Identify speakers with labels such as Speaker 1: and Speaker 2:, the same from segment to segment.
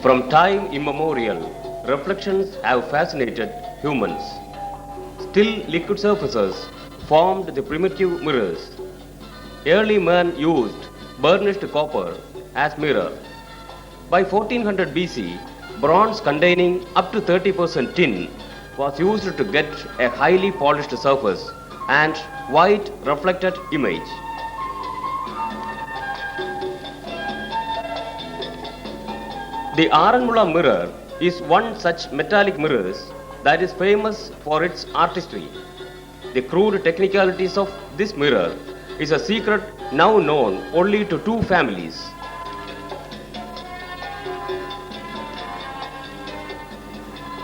Speaker 1: From time immemorial, reflections have fascinated humans. Still liquid surfaces formed the primitive mirrors. Early man used burnished copper as mirror. By 1400 BC, bronze containing up to 30% tin was used to get a highly polished surface and white reflected image. The Aranmula mirror is one such metallic mirror that is famous for its artistry. The crude technicalities of this mirror is a secret now known only to two families.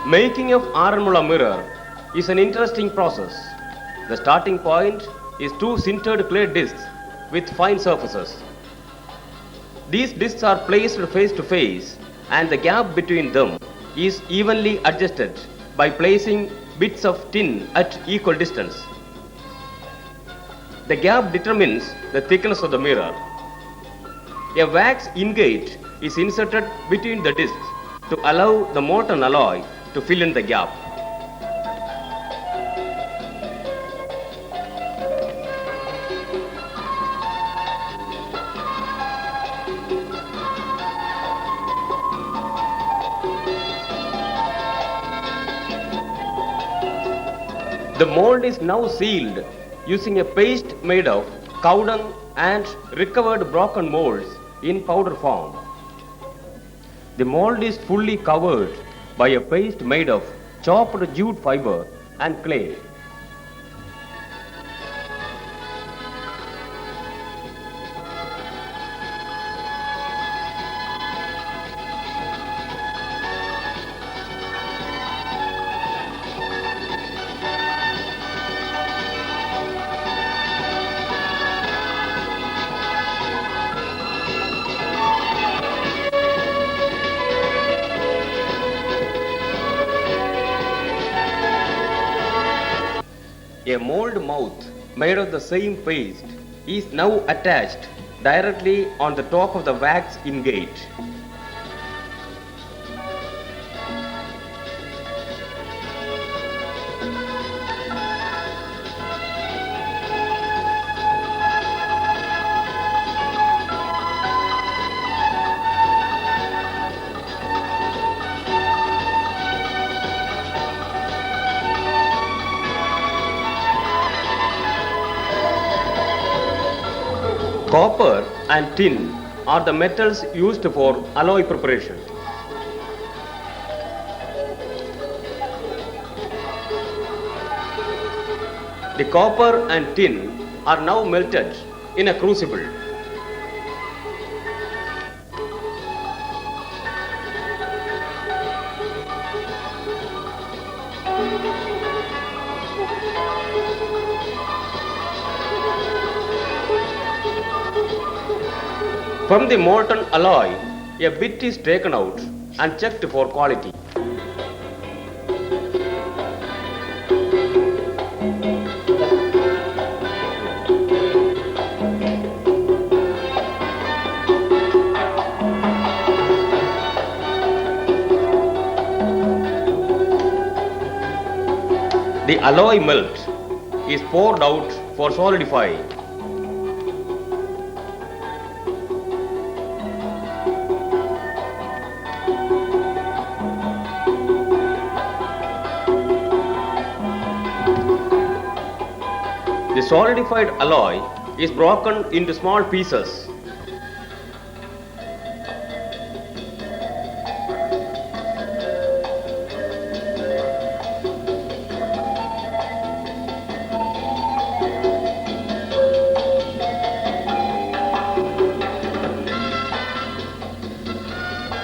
Speaker 1: Making of Aranmula mirror is an interesting process. The starting point is two sintered clay discs with fine surfaces. These discs are placed face to face and the gap between them is evenly adjusted by placing bits of tin at equal distance. The gap determines the thickness of the mirror. A wax ingot is inserted between the discs to allow the molten alloy to fill in the gap. The mold is now sealed using a paste made of cow dung and recovered broken molds in powder form. The mold is fully covered by a paste made of chopped jute fiber and clay. A mold mouth made of the same paste is now attached directly on the top of the wax ingot. Copper and tin are the metals used for alloy preparation. The copper and tin are now melted in a crucible. From the molten alloy, a bit is taken out and checked for quality. The alloy melt is poured out for solidifying. The solidified alloy is broken into small pieces.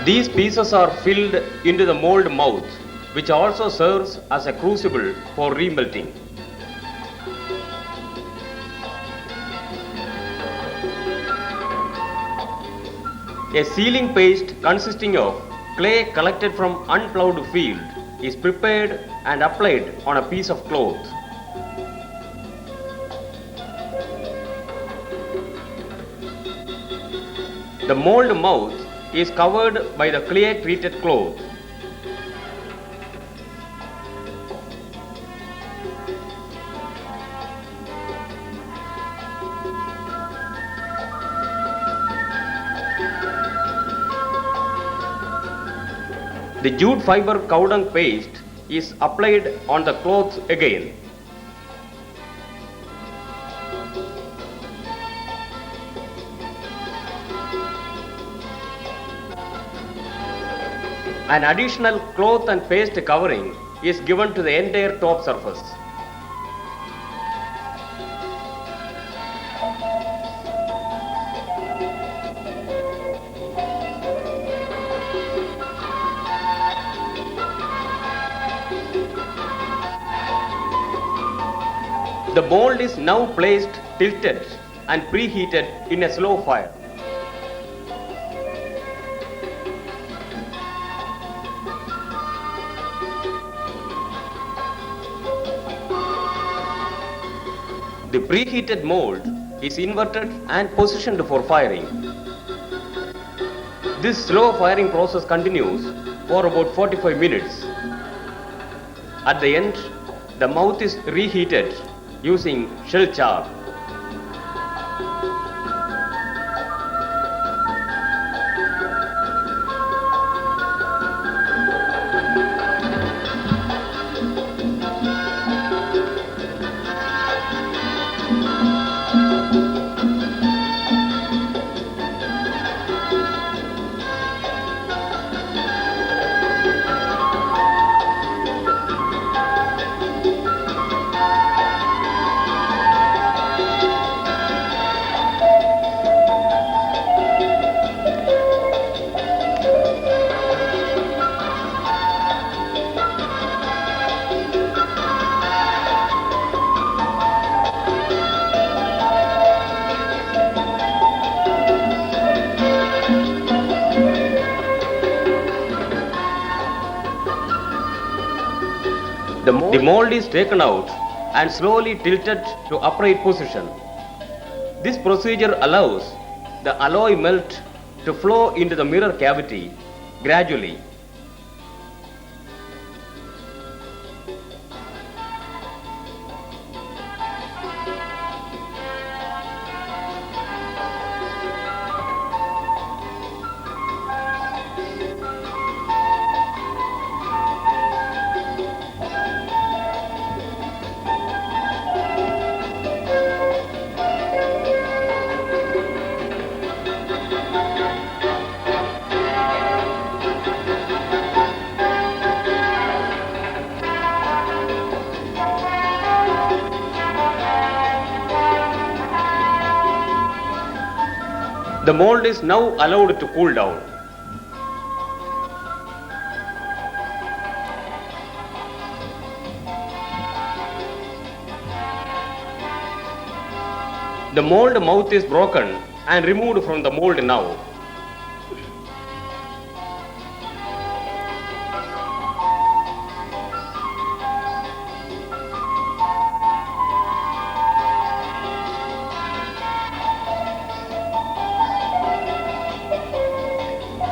Speaker 1: These pieces are filled into the mold mouth, which also serves as a crucible for remelting. A sealing paste consisting of clay collected from unploughed field is prepared and applied on a piece of cloth. The mold mouth is covered by the clay treated cloth. The jute fiber cow dung paste is applied on the cloth again. An additional cloth and paste covering is given to the entire top surface. The mold is now placed, tilted and preheated in a slow fire. The preheated mold is inverted and positioned for firing. This slow firing process continues for about 45 minutes. At the end, the mouth is reheated using shell char. The mold is taken out and slowly tilted to upright position. This procedure allows the alloy melt to flow into the mirror cavity gradually. The mold is now allowed to cool down. The mold mouth is broken and removed from the mold now.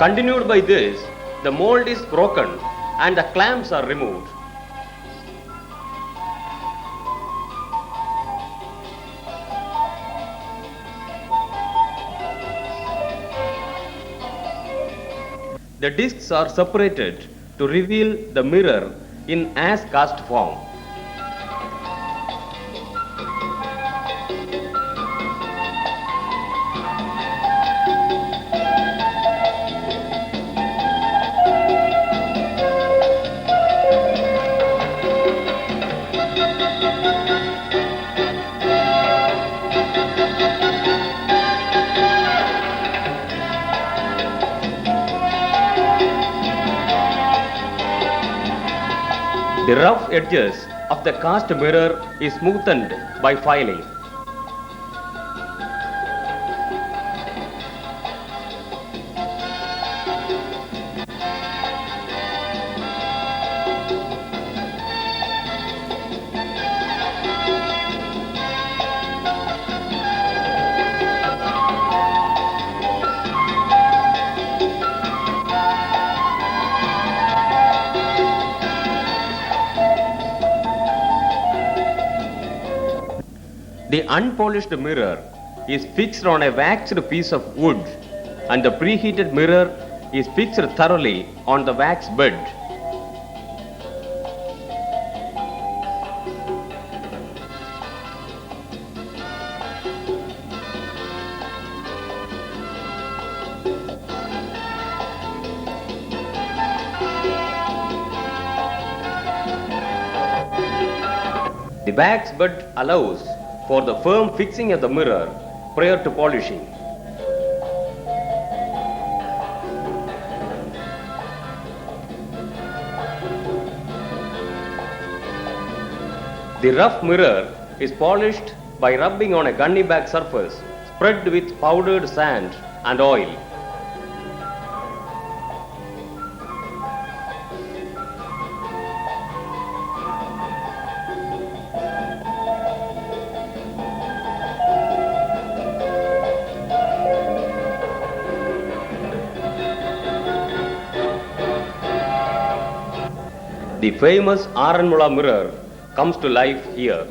Speaker 1: Continued by this, the mold is broken and the clamps are removed. The discs are separated to reveal the mirror in as cast form. The rough edges of the cast mirror is smoothened by filing. The unpolished mirror is fixed on a waxed piece of wood, and the preheated mirror is fixed thoroughly on the wax bed. The wax bed allows for the firm fixing of the mirror prior to polishing. The rough mirror is polished by rubbing on a gunny bag surface spread with powdered sand and oil. The famous Aranmula mirror comes to life here.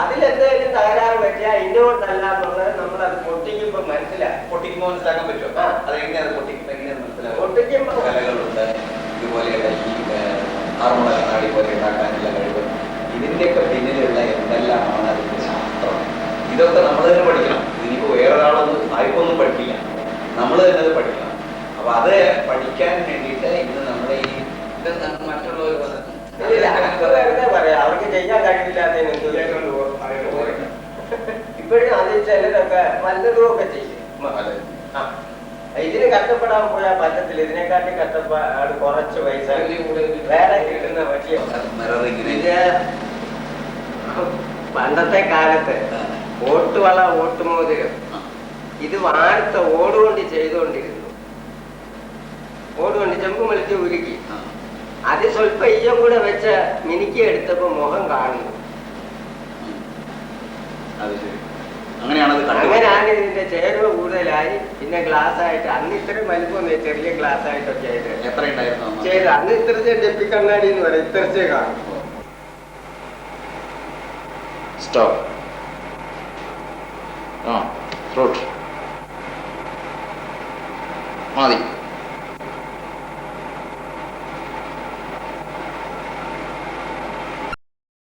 Speaker 2: അതിലെന്തായാലും തകരാറ് പറ്റിയാൽ ഇന്നോട്ടല്ല എന്നുള്ളത് നമ്മൾ അത് പൊട്ടിക്കുമ്പോൾ മനസ്സിലാക്കും.
Speaker 3: പൊട്ടിക്കുമ്പോൾ മനസ്സിലാക്കാൻ പറ്റുമോ? അതെങ്ങനെയാണ് പൊട്ടിക്കുമ്പോൾ എങ്ങനെയാണ് മനസ്സിലാക്കുക?
Speaker 2: പൊട്ടിക്കുമ്പോൾ
Speaker 3: കലകളുണ്ട്, ഇതുപോലെയുള്ള ഈ ആറന്മുള കണ്ണാടി പോലെ ഉണ്ടാക്കാനുള്ള കഴിവ്, ഇതിൻ്റെയൊക്കെ പിന്നിലുള്ള എന്തെല്ലാമാണ് അതിൻ്റെ ശാസ്ത്രം. ഇതൊക്കെ നമ്മൾ തന്നെ പഠിക്കണം. ഇതിനിപ്പോൾ വേറൊരാളൊന്നും ആർക്കൊന്നും പഠിക്കില്ല, നമ്മൾ തന്നെ അത് പഠിക്കണം. അപ്പൊ അത് പഠിക്കാൻ വേണ്ടിയിട്ട് ഇന്ന് നമ്മുടെ ഈ ഇതെന്താണ് മറ്റുള്ളവർ
Speaker 2: പറയാം, അവർക്ക് ചെയ്യാൻ കഴിവില്ലാത്തതിന് ഇപ്പോഴും അത് ചിലരൊക്കെ വല്ലതുമൊക്കെ ചെയ്യും. ഇതിന് കഷ്ടപ്പെടാൻ പോയാൽ പറ്റത്തില്ല. ഇതിനെക്കാട്ടി കഷ്ടപ്പാട് കുറച്ച് പൈസ വേറെ കിട്ടുന്ന പക്ഷേ പണ്ടത്തെ കാലത്ത് ഓട്ടുവള ഓട്ടുമോതിരം ഇത് വാർത്ത ഓടുകൊണ്ട് ചെയ്തുകൊണ്ടിരുന്നു. ഓടുകൊണ്ട് ചെമ്പ് മലിച്ച് ഉരുക്കി അത് സ്വല്പ ഈയം കൂടെ വെച്ച മിനുക്കി എടുത്തപ്പോ മുഖം കാണുന്നു. അങ്ങനെയാണ് ഇതിന്റെ ചേരുവ കൂടുതലായി. പിന്നെ ഗ്ലാസ് ആയിട്ട് അന്ന് ഇത്രയും വലിപ്പം ചെറിയ ഗ്ലാസ് ആയിട്ടൊക്കെ ആയിട്ട് ചെയ്ത് അന്ന് ഇത്രത്തെ ഡെപ്പിക്കണ്ണാടി എന്ന് പറയും. ഇത്രച്ചേ കാണും.
Speaker 3: മതി.